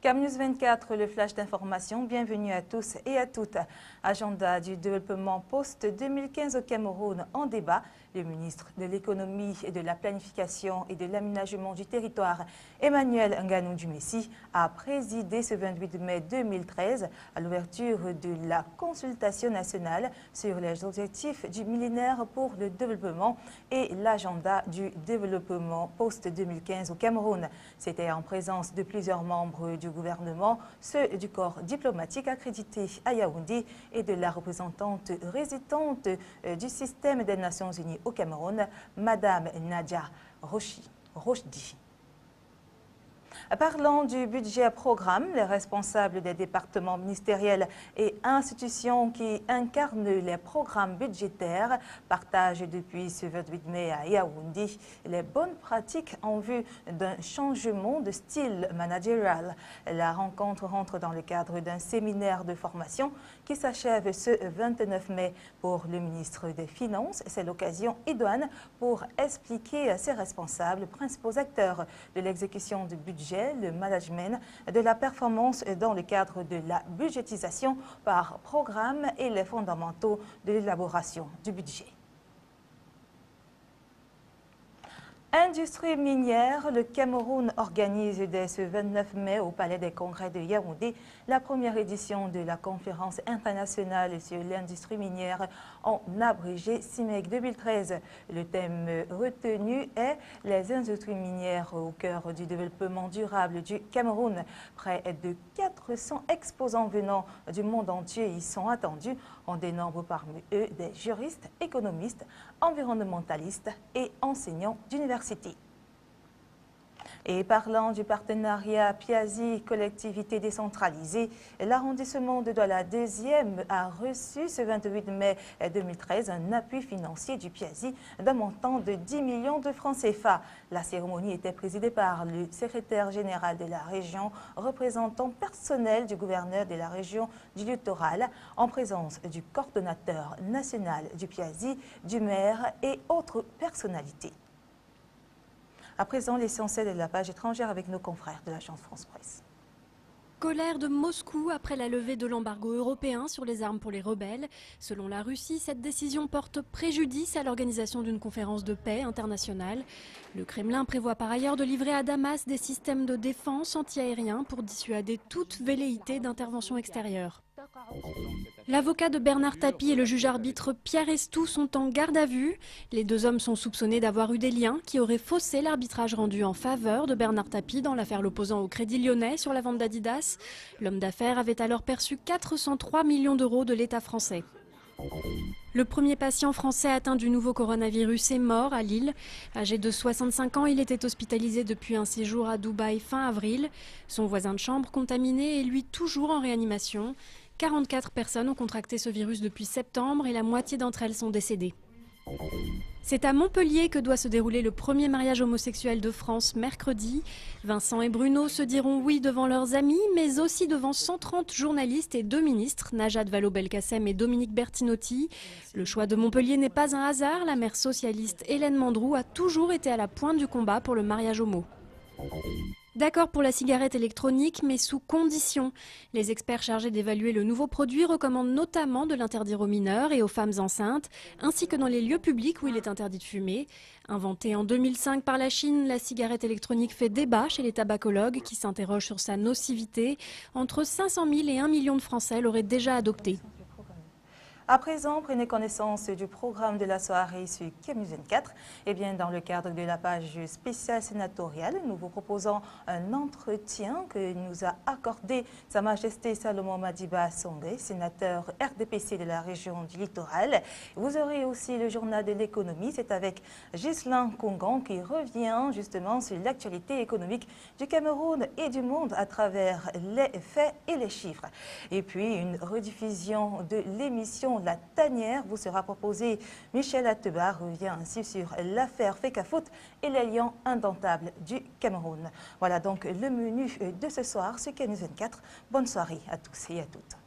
CamNews 24, le flash d'information. Bienvenue à tous et à toutes. Agenda du développement post-2015 au Cameroun en débat. Le ministre de l'économie et de la planification et de l'aménagement du territoire, Emmanuel Nganou Dumécy, a présidé ce 28 mai 2013 à l'ouverture de la consultation nationale sur les objectifs du millénaire pour le développement et l'agenda du développement post-2015 au Cameroun. C'était en présence de plusieurs membres du gouvernement, ceux du corps diplomatique accrédité à Yaoundé et de la représentante résidente du système des Nations Unies au Cameroun, Madame Nadia Rochdi. Parlant du budget programme, les responsables des départements ministériels et institutions qui incarnent les programmes budgétaires partagent depuis ce 28 mai à Yaoundé les bonnes pratiques en vue d'un changement de style managérial. La rencontre rentre dans le cadre d'un séminaire de formation qui s'achève ce 29 mai pour le ministre des Finances. C'est l'occasion idoine pour expliquer à ses responsables, principaux acteurs de l'exécution du budget, le management de la performance dans le cadre de la budgétisation par programme et les fondamentaux de l'élaboration du budget. Industrie minière, le Cameroun organise dès ce 29 mai au Palais des Congrès de Yaoundé la première édition de la conférence internationale sur l'industrie minière en abrégé CIMEC 2013. Le thème retenu est les industries minières au cœur du développement durable du Cameroun. Près de 400 exposants venant du monde entier y sont attendus. On dénombre parmi eux des juristes, économistes, environnementalistes et enseignants d'université. Et parlant du partenariat Piazzi collectivité décentralisée, l'arrondissement de Douala 2e a reçu ce 28 mai 2013 un appui financier du Piazzi d'un montant de 10 millions de francs CFA. La cérémonie était présidée par le secrétaire général de la région, représentant personnel du gouverneur de la région du littoral, en présence du coordonnateur national du Piazzi, du maire et autres personnalités. À présent, l'essentiel de la page étrangère avec nos confrères de l'agence France Presse. Colère de Moscou après la levée de l'embargo européen sur les armes pour les rebelles. Selon la Russie, cette décision porte préjudice à l'organisation d'une conférence de paix internationale. Le Kremlin prévoit par ailleurs de livrer à Damas des systèmes de défense antiaériens pour dissuader toute velléité d'intervention extérieure. L'avocat de Bernard Tapie et le juge-arbitre Pierre Estou sont en garde à vue. Les deux hommes sont soupçonnés d'avoir eu des liens qui auraient faussé l'arbitrage rendu en faveur de Bernard Tapie dans l'affaire l'opposant au Crédit Lyonnais sur la vente d'Adidas. L'homme d'affaires avait alors perçu 403 millions d'euros de l'État français. Le premier patient français atteint du nouveau coronavirus est mort à Lille. Âgé de 65 ans, il était hospitalisé depuis un séjour à Dubaï fin avril. Son voisin de chambre contaminé est lui toujours en réanimation. 44 personnes ont contracté ce virus depuis septembre et la moitié d'entre elles sont décédées. C'est à Montpellier que doit se dérouler le premier mariage homosexuel de France mercredi. Vincent et Bruno se diront oui devant leurs amis, mais aussi devant 130 journalistes et 2 ministres, Najat Vallaud-Belkacem et Dominique Bertinotti. Le choix de Montpellier n'est pas un hasard. La maire socialiste Hélène Mandroux a toujours été à la pointe du combat pour le mariage homo. D'accord pour la cigarette électronique, mais sous conditions. Les experts chargés d'évaluer le nouveau produit recommandent notamment de l'interdire aux mineurs et aux femmes enceintes, ainsi que dans les lieux publics où il est interdit de fumer. Inventée en 2005 par la Chine, la cigarette électronique fait débat chez les tabacologues qui s'interrogent sur sa nocivité. Entre 500 000 et 1 million de Français l'auraient déjà adoptée. À présent, prenez connaissance du programme de la soirée sur CamNews 24. Eh bien, dans le cadre de la page spéciale sénatoriale, nous vous proposons un entretien que nous a accordé Sa Majesté Salomon Madiba Songé, sénateur RDPC de la région du littoral. Vous aurez aussi le journal de l'économie. C'est avec Ghislain Congon qui revient justement sur l'actualité économique du Cameroun et du monde à travers les faits et les chiffres. Et puis, une rediffusion de l'émission La Tanière vous sera proposée. Michel Ateba revient ainsi sur l'affaire Fecafoot et les lions indomptables du Cameroun. Voilà donc le menu de ce soir sur CamNews 24. Bonne soirée à tous et à toutes.